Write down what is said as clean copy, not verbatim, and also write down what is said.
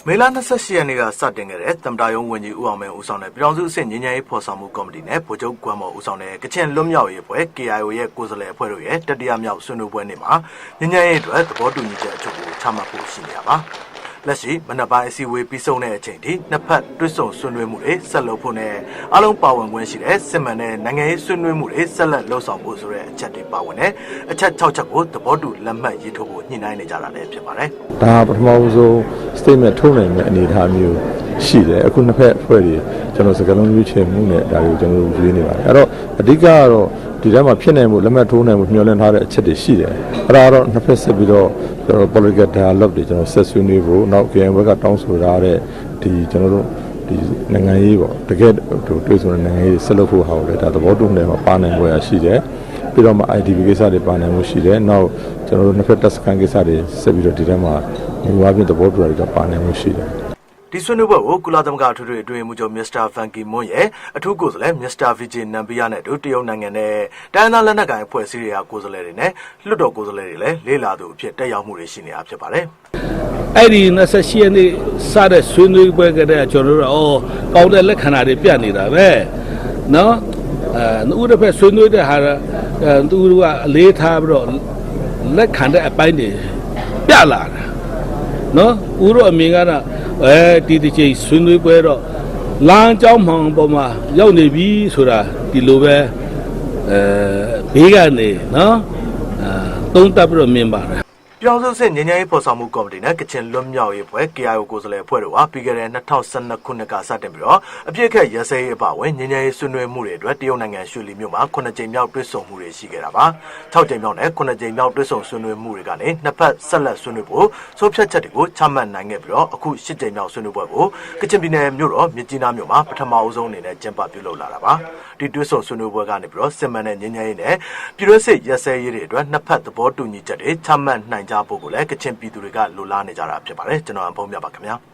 မေလ28ရက်နေ့ကစတင်ခဲ့တဲ့သမ္မတရုံးဝန်ကြီးဦးအောင်မင်းဦးဆောင်တဲ့ပြည်ထောင်စုအဆင့်ငြိမ်းချမ်းရေးဖော်ဆောင်မှုကော်မတီနဲ့ဗိုလ်ချုပ်ကွမ်မော်ဦးဆောင်တဲ့ကချင်လွတ်မြောက်ရေးအဖွဲ့ KIO ရဲ့ကိုယ်စားလှယ်အဖွဲ့တို့ရဲ့တတိယမြောက်ဆွေးနွေးပွဲနေ့မှာငြိမ်းချမ်းရေးအတွက်သဘောတူညီချက်အချို့ကိုချမှတ်ဖို့ရှိနေတာပါလက်ရှိမနက်ပိုင်းအစည်းအဝေးပြီးဆုံးတဲ့အချိန်ထိနှစ်ဖက်တွဲဆုံဆွေးနွေးမှုတွေဆက်လုပ်ဖို့နဲ့အားလုံးပါဝင်ခွင့်ရှိတဲ့စစ်မှန်တဲ့နိုင်ငံရေးဆွေးနွေးမှုတွေဆက်လက်လှုပ်ဆောင်ဖို့ဆိုတဲ့အချက်တွေပါဝင်တဲ့အချက်6ချက်ကိုသဘောတူလက်မှတ်ရေးထိုးဖို့ညှိနှိုင်းနေကြတာလည်းဖြစ်ပါတယ်။ဒါပထမဆုံး statement ထုတ်နိုင်တဲ့အနေအထားမျိုးရှိတယ်အခုနှစ်ဖက်အဖွဲ့တွေကျွန်တော်စကားလုံးရွေးချယ်မှုနဲ့ဒါတွေကိုကျွန်တော်တို့ရွေးနေပါတယ်အဲ့တော့အဓိကကတော့ဒီထဲမှာဖြစ်နိုင်မှုလက်မှတ်ထိုးနိုင်မှုမျှော်လင့်ထားတဲ့အချက်တွေရှိတယ်အဲ့ဒါတော့နှစ်ဖက်ဆက်ပြီးတော့ကျွန်တော် political dialogue တွေကျွန်တော်ဆက်ဆွေးနွေးဖို့နောက် KNW ကတောင်းဆိုထားတဲ့ဒီကျွန်တော်တို့ဒီနိုင်ငံရေးပေါ့တကယ်တွေ့ဆုံတဲ့နိုင်ငံရေးဆက်လုပ်ဖို့ဟာကိုလည်းဒါသဘောတူနေမှာပါနိုင်ပွဲရရှိတယ်ပြီးတော့မှ IDP ကိစ္စတွေပါနိုင်မှုရှိတယ်နောက်ကျွန်တော်တို့နှစ်ဖက်တပ်စခန်းကိစ္စတွေဆက်ပြီးတော့ဒီထဲမှာမူဝါဒသဘောတူတာတွေပါနိုင်မှုရှိတယ်ဒီဆွေးနွေးပွဲကိုကုလသမဂ္ဂအထွေထွေအတွင်းရေးမှူးချုပ်မစ္စတာဖန်ကီမွန်ရဲ့အထူးကိုယ်စားလှယ်မစ္စတာဗီဂျီနမ်ဘီယာနဲ့တရုတ်နိုင်ငံနဲ့တိုင်းဒေသလက်နက်ကိုင်အဖွဲ့အစည်းတွေကကိုယ်စားလှယ်တွေနဲ့လွှတ်တော်ကိုယ်စားလှယ်တွေလည်းလေ့လာသူအဖြစ်တက်ရောက်မှုတွေရှိနေတာဖြစ်ပါတယ်။အဲ့ဒီ28ရက်နေ့စတဲ့ဆွေးနွေးပွဲကတည်းကကျွန်တော်တို့ကောင်းတဲ့လက္ခဏာတွေပြနေတာပဲ။နော်။ဦးတစ်ဖက်ဆွေးနွေးတဲ့ဟာသူတို့ကအလေးထားပြီးတော့လက်ခံတဲ့အပိုင်းတွေပြလာတာ။နော်။ဦးတို့အမြင်ကတော့ဒီတစ်ချိန်ဆွေးနွေးပွဲတော့လမ်းကြောင်းမှန်ပေါ်မှာရောက်နေပြီဆိုတာဒီလိုပဲဘေးကနေနော်သုံးသပ်ပြီးတော့မြင်ပါတယ်ပြောင်းစုစစ်ငြိမ်းချမ်းရေးဖော်ဆောင်မှုကော်မတီနဲ့ကချင်လွတ်မြောက်ရေးအဖွဲ့ KIO ကိုယ်စားလှယ်အဖွဲ့တို့ဟာပြီးခဲ့တဲ့2012ခုနှစ်ကစတင်ပြီးတော့အပြစ်ခတ်ရစဲရေးအပါအဝင်ငြိမ်းချမ်းရေးဆွေးနွေးမှုတွေအတွက်တရုတ်နိုင်ငံရွှေလီမြို့မှာ9ကြိမ်မြောက်တွေ့ဆုံမှုတွေရှိခဲ့တာပါ6ကြိမ်မြောက်နဲ့9ကြိမ်မြောက်တွေ့ဆုံဆွေးနွေးမှုတွေကနေနှစ်ဖက်ဆက်လက်ဆွေးနွေးဖို့ဆုံးဖြတ်ချက်တွေကိုချမှတ်နိုင်ခဲ့ပြီးတော့အခု10ကြိမ်မြောက်ဆွေးနွေးပွဲကိုကချင်ပြည်နယ်မြို့တော်မြစ်ကြီးနားမြို့မှာပထမအဆုံးအနေနဲ့ကျင်းပပြုလုပ်လာတာပါဒီတွေ့ဆုံဆွေးနွေးပွဲကနေပြီးတော့စစ်မှန်တဲ့ငြိမ်းချမ်းရေးနဲ့ပြည်တွင်းစစ်ရစဲရေးတွေအတွက်နှစ်ဖက်သဘောတူညီချက်တွေချမှတ်နိုင်ကြဖို့ကိုလည်းကချင်ပြည်သူတွေကလိုလားနေကြတာဖြစ်ပါတယ်ကျွန်တော်အဖုံးပြပါခင်ဗျာ